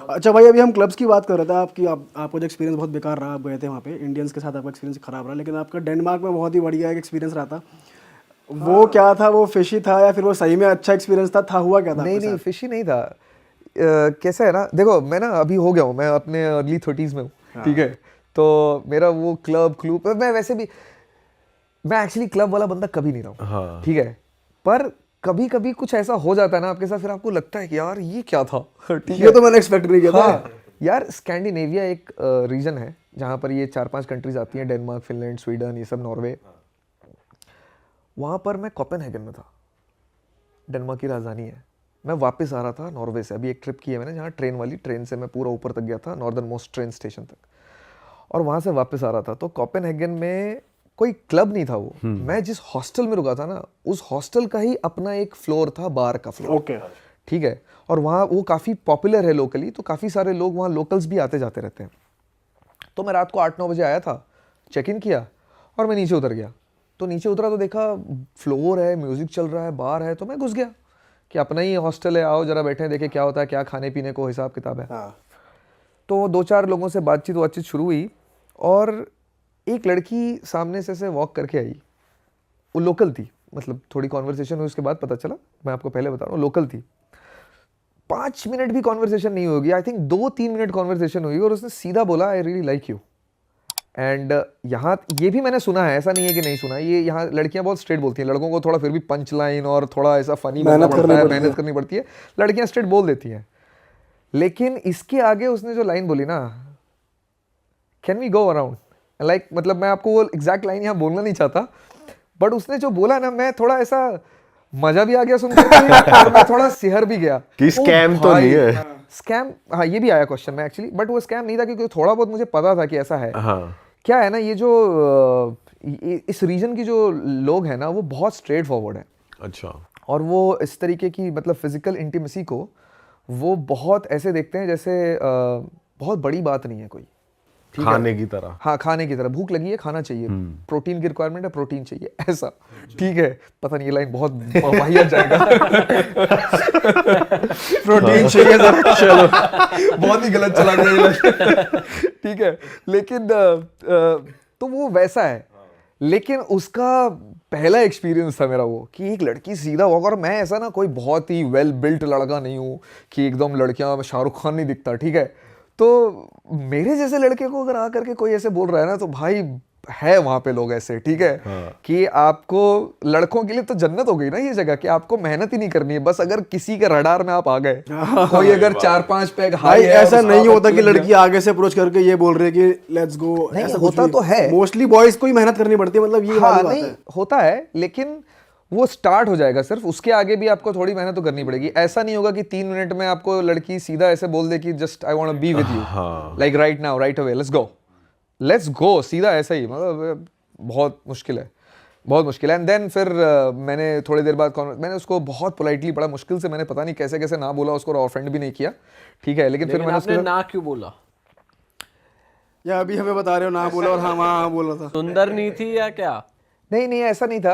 अच्छा भाई, अभी हम क्लब्स की बात कर रहे थे आपकी, आपका जो एक्सपीरियंस बहुत बेकार रहा, आप गए थे वहाँ पे इंडियंस के साथ, आपका एक्सपीरियंस खराब रहा, लेकिन आपका डेनमार्क में बहुत ही बढ़िया एक एक्सपीरियंस रहा था। वो क्या था, वो फिशी था या फिर वो सही में अच्छा एक्सपीरियंस था हुआ क्या था नहीं आपके नहीं, साथ? फिशी नहीं था। कैसा है ना, देखो मैं ना अभी हो गया हूँ, मैं अपने अर्ली 30s में हूँ, ठीक है। तो मेरा वो क्लब मैं वैसे भी, मैं एक्चुअली क्लब वाला बंदा कभी नहीं रहा हूँ, हाँ। ठीक है। पर कभी कभी कुछ ऐसा हो जाता है ना आपके साथ, फिर आपको लगता है कि यार ये क्या था ठीक ये है। तो मैंने एक्सपेक्ट नहीं किया था। हाँ यार, स्कैंडिनेविया एक रीजन है जहाँ पर ये 4-5 कंट्रीज आती हैं, डेनमार्क, फिनलैंड, स्वीडन, ये सब, नॉर्वे। वहाँ पर मैं कोपेनहेगन में था, डेनमार्क की राजधानी है। मैं वापस आ रहा था नॉर्वे से, अभी एक ट्रिप की है मैंने, जहाँ ट्रेन वाली, ट्रेन से मैं पूरा ऊपर तक गया था, नॉर्दर्न मोस्ट ट्रेन स्टेशन तक, और वहाँ से वापस आ रहा था। तो कोपेनहेगन में कोई क्लब नहीं था वो, मैं जिस हॉस्टल में रुका था ना, उस हॉस्टल का ही अपना एक फ्लोर था, बार का फ्लोर, ओके। ठीक है। और वहाँ वो काफ़ी पॉपुलर है लोकली, तो काफ़ी सारे लोग वहाँ, लोकल्स भी आते जाते रहते हैं। तो मैं रात को 8-9 बजे आया था, चेक इन किया और मैं नीचे उतर गया। तो नीचे उतरा तो देखा फ्लोर है, म्यूजिक चल रहा है, बार है, तो मैं घुस गया कि अपना ही हॉस्टल है, आओ जरा बैठे देखें क्या होता है, क्या खाने पीने को हिसाब किताब है। हाँ। तो 2-4 लोगों से बातचीत शुरू हुई, और एक लड़की सामने से वॉक करके आई। वो लोकल थी, मतलब थोड़ी कॉन्वर्सेशन हुई, उसके बाद पता चला, मैं आपको पहले बता रहा हूँ, लोकल थी। 5 मिनट भी कॉन्वर्सेशन नहीं होगी, आई थिंक 2-3 मिनट कॉन्वर्सेशन हुई, और उसने सीधा बोला I really like you. And यहाँ ये भी मैंने सुना है, ऐसा नहीं है कि नहीं सुना, ये यहाँ लड़कियाँ बहुत स्ट्रेट बोलती हैं, लड़कों को थोड़ा फिर भी पंच लाइन और थोड़ा ऐसा फनी बनना मेहनत पड़ता करनी है, पड़ती मेहनत है। करनी पड़ती है, लड़कियाँ स्ट्रेट बोल देती हैं। लेकिन इसके आगे उसने जो लाइन बोली ना, can we go around, like, मतलब मैं आपको वो एग्जैक्ट लाइन यहाँ बोलना नहीं चाहता, बट उसने जो बोला ना, मैं थोड़ा ऐसा मजा भी आ गया सुनकर के, और मैं थोड़ा सिहर भी गया कि स्कैम तो नहीं है। स्कैम, हाँ ये भी आया क्वेश्चन में एक्चुअली, बट वो स्कैम नहीं था, क्योंकि थोड़ा बहुत मुझे पता था कि ऐसा है। हाँ। क्या है ना, ये जो इस रीजन की जो लोग हैं ना, वो बहुत स्ट्रेट फॉरवर्ड है, अच्छा। और वो इस तरीके की, मतलब फिजिकल इंटीमेसी को वो बहुत ऐसे देखते हैं जैसे बहुत बड़ी बात नहीं है कोई, ठीक है। खाने की तरह। हाँ, खाने की तरह, भूख लगी है, खाना चाहिए, प्रोटीन की रिक्वायरमेंट है, प्रोटीन चाहिए, ऐसा, ठीक है। पता नहीं ये लाइन बहुत वाहियात जाएगा प्रोटीन चाहिए जरा, चलो बहुत ही गलत चला गया ये लाइन ठीक है। लेकिन तो वो वैसा है, लेकिन उसका पहला एक्सपीरियंस था मेरा वो, कि एक लड़की सीधा वॉक, और मैं ऐसा ना कोई बहुत ही वेल बिल्ट लड़का नहीं हूँ कि एकदम लड़कियां, शाहरुख खान नहीं दिखता, ठीक है। तो मेरे जैसे लड़के को अगर आकर के कोई ऐसे बोल रहा है ना, तो भाई है वहां पे लोग ऐसे, ठीक है। कि आपको, लड़कों के लिए तो जन्नत हो गई ना ये जगह, कि आपको मेहनत ही नहीं करनी है, बस अगर किसी के रडार में आप आ गए, कोई अगर 4-5 पैग हाई भाई है, ऐसा और नहीं उसको होता आपको कि लग गया। लड़की आगे से अप्रोच करके ये बोल रही है कि लेट्स गो, नहीं, ऐसा होता तो है। मोस्टली बॉयज को ही मेहनत करनी पड़ती है, मतलब ये हाँ, वाली बात नहीं है। होता है, लेकिन वो स्टार्ट हो जाएगा सिर्फ, उसके आगे भी आपको थोड़ी मेहनत तो करनी पड़ेगी। ऐसा नहीं होगा कि 3 मिनट में आपको लड़की सीधा ऐसे बोल दे कि just I want to be with you, like right now, right away, let's go, सीधा ऐसा ही, मतलब बहुत मुश्किल है, बहुत मुश्किल है। एंड देन फिर मैंने थोड़ी देर बाद मैंने उसको बहुत पोलाइटली, बड़ा मुश्किल से, मैंने पता नहीं कैसे कैसे ना बोला उसको, और ऑफेंड भी नहीं किया, ठीक है। लेकिन फिर मैंने आपने उसको ना क्यों बोला? या अभी हमें बता रहे हो ना बोला, और हाँ हाँ बोल रहा था। सुंदर नहीं थी या क्या? नहीं, ऐसा नहीं था।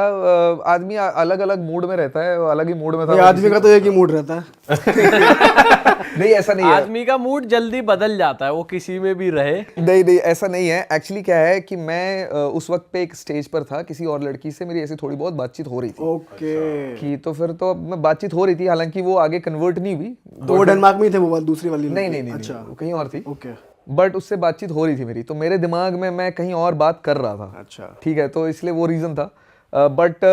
आदमी अलग अलग मूड में रहता है, अलग ही मूड में था भाई आदमी का तो एक ही मूड रहता है। नहीं, ऐसा नहीं है। आदमी का मूड जल्दी बदल जाता है, वो किसी में भी रहे। नहीं, ऐसा नहीं है। एक्चुअली क्या है कि मैं उस वक्त पे एक स्टेज पर था, किसी और लड़की से मेरी ऐसी थोड़ी बहुत बातचीत हो रही थी। ओके। कि तो फिर तो मैं बातचीत हो रही थी, हालांकि वो आगे कन्वर्ट नहीं हुई। तो वो डेनमार्क में ही थे, वो दूसरी वाली? नहीं, अच्छा, वो कहीं और थी। ओके। बट उससे बातचीत हो रही थी मेरी, तो मेरे दिमाग में मैं कहीं और बात कर रहा था। अच्छा, ठीक है, तो इसलिए वो रीजन था। बट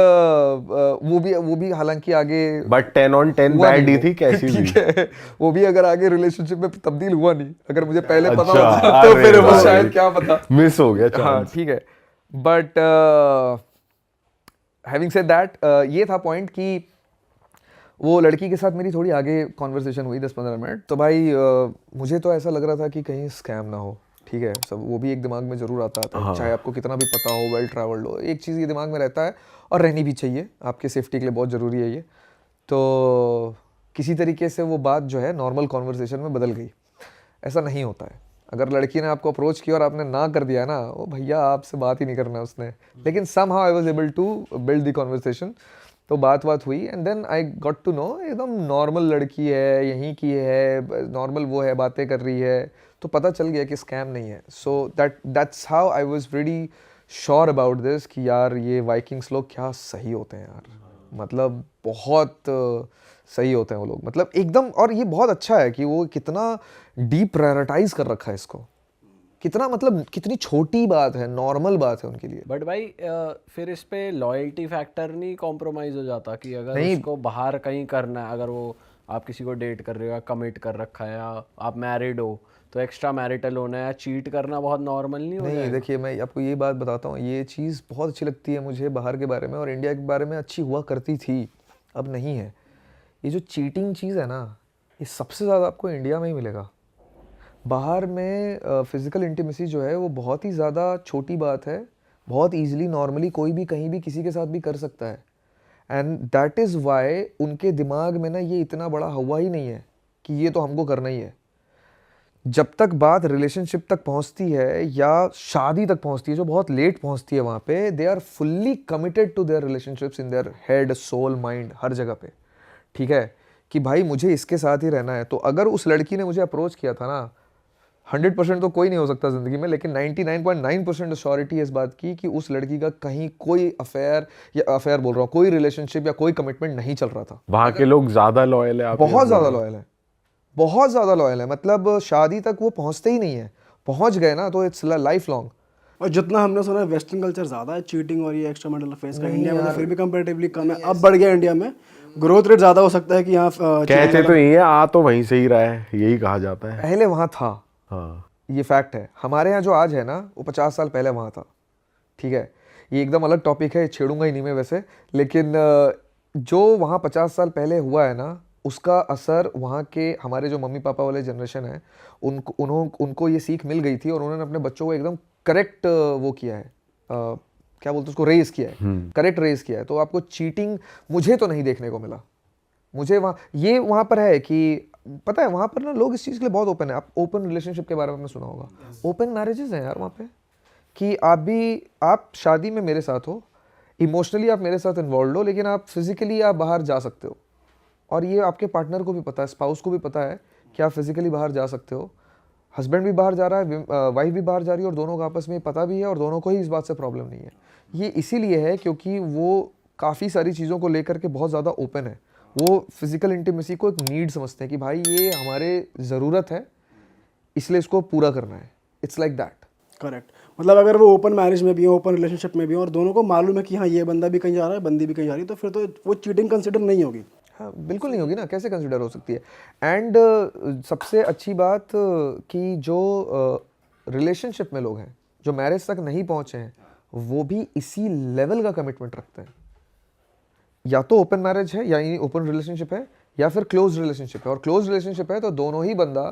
वो भी हालांकि आगे, बट 10 on 10 बैड ही थी कैसी भी। ठीक है, वो भी अगर आगे रिलेशनशिप में तब्दील हुआ नहीं, अगर मुझे पहले पता अच्छा, होता तो अरे फिर वो भाई। शायद क्या पता मिस हो गया हाँ, चांस। ठीक है। बट हैविंग सेड दैट, ये था पॉइंट कि वो लड़की के साथ मेरी थोड़ी आगे कॉन्वर्सेशन हुई 10-15 मिनट। तो भाई मुझे तो ऐसा लग रहा था कि कहीं स्कैम ना हो, ठीक है। सब वो भी एक दिमाग में जरूर आता है, चाहे आपको कितना भी पता हो, वेल ट्रैवल्ड हो, एक चीज़ ये दिमाग में रहता है, और रहनी भी चाहिए, आपके सेफ्टी के लिए बहुत ज़रूरी है ये। तो किसी तरीके से वो बात जो है नॉर्मल कॉन्वर्सेशन में बदल गई। ऐसा नहीं होता है, अगर लड़की ने आपको अप्रोच किया और आपने ना कर दिया ना, वो भैया आपसे बात ही नहीं करना उसने। लेकिन somehow I was able to build the conversation, तो बात हुई and then I got to know एकदम नॉर्मल लड़की है, यहीं की है, नॉर्मल वो है, बातें कर रही है, तो पता चल गया कि स्कैम नहीं है. So that's how I was very sure about this कि यार ये वाइकिंग्स लोग क्या सही होते हैं यार, मतलब बहुत सही होते हैं वो लोग, मतलब एकदम. और ये बहुत अच्छा है कि वो कितना डीप प्रायोरिटाइज कर रखा है इसको, कितना मतलब कितनी छोटी बात है, नॉर्मल बात है उनके लिए. बट भाई फिर इस पे लॉयल्टी फैक्टर नहीं कॉम्प्रोमाइज हो जाता कि अगर नहीं. उसको बाहर कहीं करना है, अगर वो आप किसी को डेट कर रहे हो या कमिट कर रखा है या आप मैरिड हो तो एक्स्ट्रा मैरिटल होना या चीट करना बहुत नॉर्मल नहीं हो नहीं जाएगा? देखिए, मैं आपको ये बात बताता हूँ, ये चीज़ बहुत अच्छी लगती है मुझे बाहर के बारे में, और इंडिया के बारे में अच्छी हुआ करती थी, अब नहीं है. ये जो चीटिंग चीज़ है ना, ये सबसे ज़्यादा आपको इंडिया में ही मिलेगा. बाहर में फिज़िकल इंटीमेसी जो है वो बहुत ही ज़्यादा छोटी बात है, बहुत ईजिली नॉर्मली कोई भी कहीं भी किसी के साथ भी कर सकता है. एंड दैट इज़ वाई उनके दिमाग में ना ये इतना बड़ा हुआ ही नहीं है कि ये तो हमको करना ही है. जब तक बात रिलेशनशिप तक पहुंचती है या शादी तक पहुंचती है, जो बहुत लेट पहुंचती है, वहाँ पे they are fully committed to their relationships in their head, soul, mind, हर जगह पे. ठीक है कि भाई मुझे इसके साथ ही रहना है. तो अगर उस लड़की ने मुझे अप्रोच किया था ना, 100% तो कोई नहीं हो सकता ज़िंदगी में, लेकिन 99.9% श्योरिटी इस बात की कि उस लड़की का कहीं कोई अफेयर, या अफेयर बोल रहा हूँ, कोई रिलेशनशिप या कोई कमिटमेंट नहीं चल रहा था. वहाँ के लोग ज्यादा लॉयल है, आप बहुत ज़्यादा लॉयल है, बहुत ज़्यादा लॉयल है, मतलब शादी तक वो पहुँचते ही नहीं है. पहुँच गए ना तो इट्स लाइफ लॉन्ग. और जितना हमने सुना है वेस्टर्न कल्चर ज़्यादा है चीटिंग और ये एक्स्ट्रा मैरिटल अफेयर्स का, इंडिया में तो फिर भी कंपैरेटिवली कम है. अब बढ़ गया इंडिया में, ग्रोथ रेट ज़्यादा हो सकता है कि यहाँ कहते तो ये आ तो वहीं से ही रहा है, यही कहा जाता है. पहले वहाँ था, हाँ, ये फैक्ट है. हमारे यहाँ जो आज है ना, वो 50 साल पहले वहाँ था. ठीक है, ये एकदम अलग टॉपिक है, छेड़ूंगा ही नहीं मैं वैसे, लेकिन जो वहाँ 50 साल पहले हुआ है ना, उसका असर वहाँ के हमारे जो मम्मी पापा वाले जनरेशन है, उनको ये सीख मिल गई थी, और उन्होंने अपने बच्चों को एकदम करेक्ट वो किया है, क्या बोलते हैं उसको, रेज किया है, करेक्ट रेज किया है. तो आपको चीटिंग मुझे तो नहीं देखने को मिला. मुझे वहाँ पर है कि पता है, वहाँ पर ना लोग इस चीज़ के लिए बहुत ओपन है. आप ओपन रिलेशनशिप के बारे में आपने सुना होगा, ओपन मैरिजेस हैं यार वहाँ पे, कि आप शादी में मेरे साथ हो, इमोशनली आप मेरे साथ इन्वॉल्व हो, लेकिन आप फिजिकली आप बाहर जा सकते हो. और ये आपके पार्टनर को भी पता है, स्पाउस को भी पता है कि आप फिजिकली बाहर जा सकते हो. हस्बैंड भी बाहर जा रहा है, वाइफ भी बाहर जा रही है, और दोनों को आपस में पता भी है, और दोनों को ही इस बात से प्रॉब्लम नहीं है. ये इसीलिए है क्योंकि वो काफ़ी सारी चीज़ों को लेकर के बहुत ज़्यादा ओपन है. वो फिजिकल इंटीमेसी को एक नीड समझते हैं कि भाई ये हमारे ज़रूरत है, इसलिए इसको पूरा करना है. It's like that. करेक्ट. मतलब अगर वो ओपन मैरिज में भी हो, ओपन रिलेशनशिप में भी हो, और दोनों को मालूम है कि हाँ ये बंदा भी कहीं जा रहा है, बंदी भी कहीं जा रही है, तो फिर तो वो चीटिंग कंसिडर नहीं होगी. हाँ बिल्कुल नहीं होगी ना, कैसे कंसिडर हो सकती है. एंड सबसे अच्छी बात कि जो रिलेशनशिप में लोग हैं, जो मैरिज तक नहीं पहुँचे हैं, वो भी इसी लेवल का कमिटमेंट रखते हैं. या तो ओपन मैरिज है, या ओपन रिलेशनशिप है, या फिर क्लोज रिलेशनशिप है. और क्लोज रिलेशनशिप है तो दोनों ही बंदा,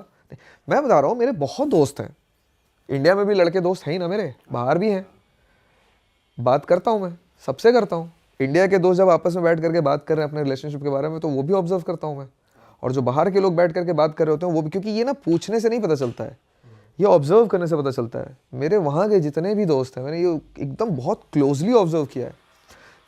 मैं बता रहा हूँ, मेरे बहुत दोस्त हैं इंडिया में भी, लड़के दोस्त हैं ही ना मेरे, बाहर भी हैं. बात करता हूँ मैं, सबसे करता हूँ. इंडिया के दोस्त जब आपस में बैठ करके बात कर रहे हैं अपने रिलेशनशिप के बारे में, तो वो भी ऑब्जर्व करता हूँ मैं. और जो बाहर के लोग बैठ करके बात कर रहे होते हैं वो भी, क्योंकि ये ना पूछने से नहीं पता चलता है, ये ऑब्जर्व करने से पता चलता है. मेरे वहाँ के जितने भी दोस्त हैं, मैंने ये एकदम बहुत क्लोजली ऑब्जर्व किया है.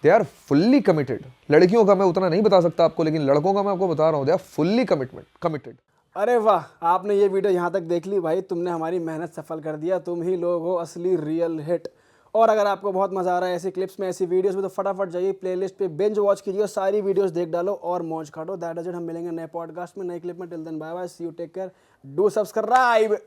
They are fully committed. लड़कियों का मैं उतना नहीं बता सकता आपको, लेकिन लड़कों का मैं आपको बता रहा हूँ, दे आर फुल्ली कमिटेड. अरे वाह, आपने ये वीडियो यहाँ तक देख ली भाई, तुमने हमारी मेहनत सफल कर दिया. तुम ही लोग हो असली रियल हिट. और अगर आपको बहुत मजा आ रहा है ऐसी क्लिप्स में, ऐसी वीडियोस में, तो फटाफट जाइए प्लेलिस्ट पे, बिंज वॉच कीजिए और सारी वीडियोस देख डालो और मौज काटो. That is it. हम मिलेंगे नए पॉडकास्ट में, नई क्लिप में. Till then bye bye, see you, take care, do subscribe.